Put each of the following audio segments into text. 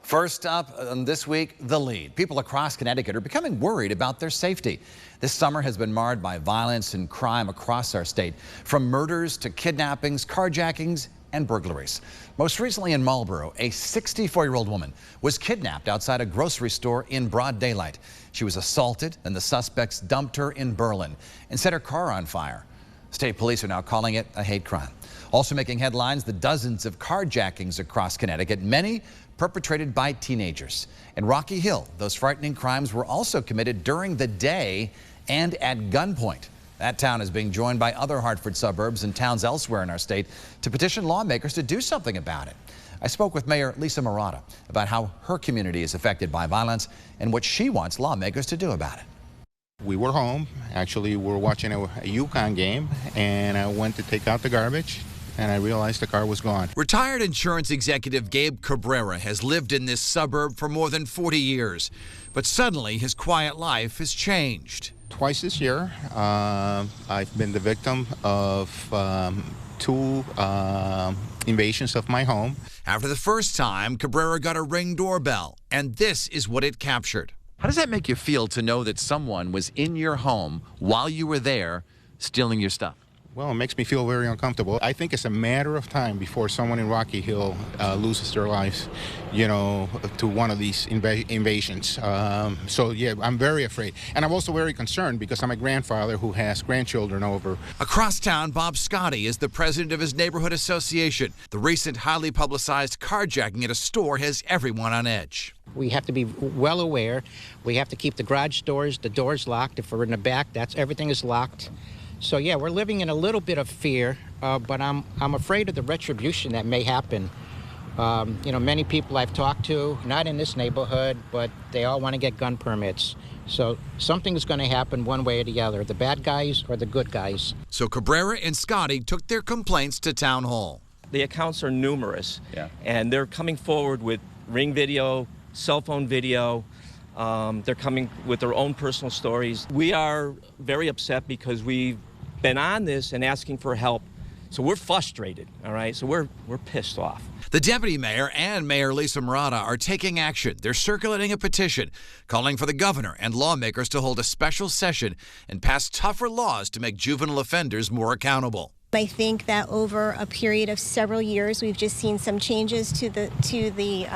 First up this week, the lead. People across Connecticut are becoming worried about their safety. This summer has been marred by violence and crime across our state, from murders to kidnappings, carjackings, and burglaries. Most recently in Marlboro, a 64-year-old woman was kidnapped outside a grocery store in broad daylight. She was assaulted, and the suspects dumped her in Berlin and set her car on fire. State police are now calling it a hate crime. Also making headlines, the dozens of carjackings across Connecticut, many perpetrated by teenagers. In Rocky Hill, those frightening crimes were also committed during the day and at gunpoint. That town is being joined by other Hartford suburbs and towns elsewhere in our state to petition lawmakers to do something about it. I spoke with Mayor Lisa Marotta about how her community is affected by violence and what she wants lawmakers to do about it. We were home. Actually, we were watching a UConn game, and I went to take out the garbage, and I realized the car was gone. Retired insurance executive Gabe Cabrera has lived in this suburb for more than 40 years. But suddenly, his quiet life has changed. Twice this year, I've been the victim of two invasions of my home. After the first time, Cabrera got a Ring doorbell, and this is what it captured. How does that make you feel to know that someone was in your home while you were there stealing your stuff? Well, it makes me feel very uncomfortable. I think it's a matter of time before someone in Rocky Hill loses their lives, to one of these invasions. So, yeah, I'm very afraid. And I'm also very concerned because I'm a grandfather who has grandchildren over. Across town, Bob Scotty is the president of his neighborhood association. The recent highly publicized carjacking at a store has everyone on edge. We have to be well aware. We have to keep the garage doors, the doors locked. If we're in the back, everything is locked. So yeah, we're living in a little bit of fear, but I'm afraid of the retribution that may happen. Many people I've talked to, not in this neighborhood, but they all want to get gun permits. So something is going to happen one way or the other, the bad guys or the good guys. So Cabrera and Scotty took their complaints to town hall. The accounts are numerous, and they're coming forward with Ring video, cell phone video. They're coming with their own personal stories. We are very upset because we've been on this and asking for help. So we're frustrated, all right? So we're pissed off. The deputy mayor and Mayor Lisa Marotta are taking action. They're circulating a petition calling for the governor and lawmakers to hold a special session and pass tougher laws to make juvenile offenders more accountable. I think that over a period of several years, we've just seen some changes to the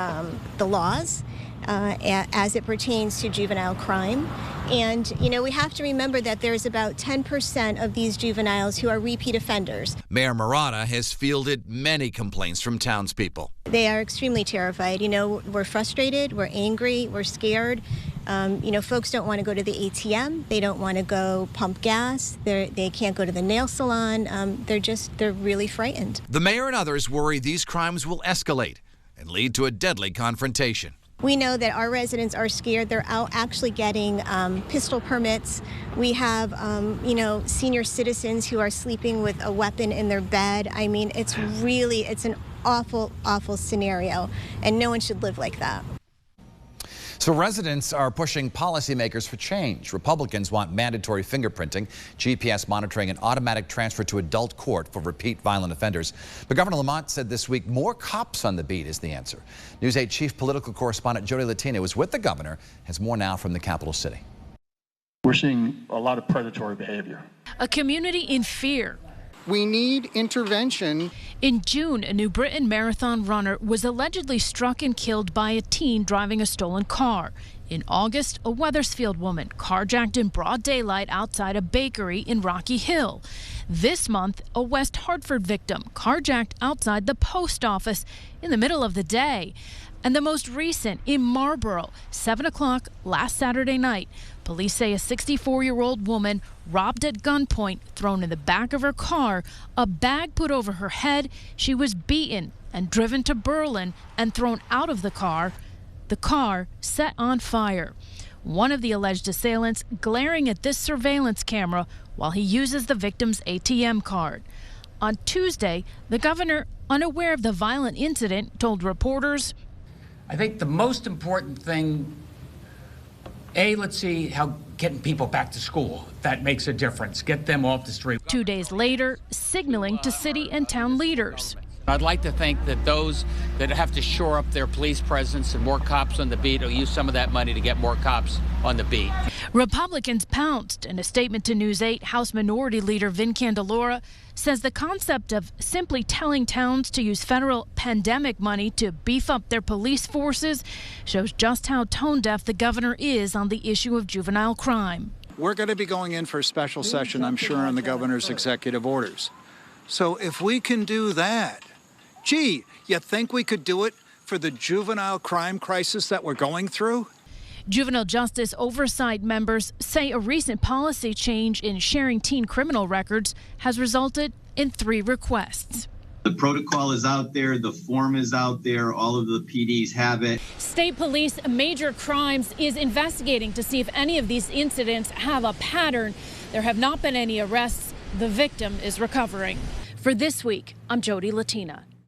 laws as it pertains to juvenile crime. And, we have to remember that there's about 10% of these juveniles who are repeat offenders. Mayor Marotta has fielded many complaints from townspeople. They are extremely terrified. We're frustrated, we're angry, we're scared. Folks don't want to go to the ATM. They don't want to go pump gas. They can't go to the nail salon. They're really frightened. The mayor and others worry these crimes will escalate and lead to a deadly confrontation. We know that our residents are scared. They're out actually getting pistol permits. We have, senior citizens who are sleeping with a weapon in their bed. I mean, it's an awful, awful scenario, and no one should live like that. So residents are pushing policymakers for change. Republicans want mandatory fingerprinting, GPS monitoring, and automatic transfer to adult court for repeat violent offenders. But Governor Lamont said this week more cops on the beat is the answer. News 8 chief political correspondent Jody Latina was with the governor, has more now from the capital city. We're seeing a lot of predatory behavior. A community in fear. We need intervention. In June, a New Britain marathon runner was allegedly struck and killed by a teen driving a stolen car. In August, a Wethersfield woman carjacked in broad daylight outside a bakery in Rocky Hill. This month, a West Hartford victim carjacked outside the post office in the middle of the day. And the most recent in Marlboro, 7 o'clock last Saturday night. Police say a 64-year-old woman robbed at gunpoint, thrown in the back of her car, a bag put over her head. She was beaten and driven to Berlin and thrown out of the car set on fire. One of the alleged assailants glaring at this surveillance camera while he uses the victim's ATM card. On Tuesday, the governor, unaware of the violent incident, told reporters, I think the most important thing, let's see how getting people back to school. That makes a difference. Get them off the street. 2 days later, signaling to city and town leaders. I'd like to think that those that have to shore up their police presence and more cops on the beat will use some of that money to get more cops on the beat. Republicans pounced. In a statement to News 8, House Minority Leader Vin Candelora says the concept of simply telling towns to use federal pandemic money to beef up their police forces shows just how tone-deaf the governor is on the issue of juvenile crime. We're going to be going in for a special session, I'm sure, on the governor's executive orders. So if we can do that, gee, you think we could do it for the juvenile crime crisis that we're going through? Juvenile justice oversight members say a recent policy change in sharing teen criminal records has resulted in 3 requests. The protocol is out there, the form is out there, all of the PDs have it. State Police Major Crimes is investigating to see if any of these incidents have a pattern. There have not been any arrests. The victim is recovering. For This Week, I'm Jody Latina.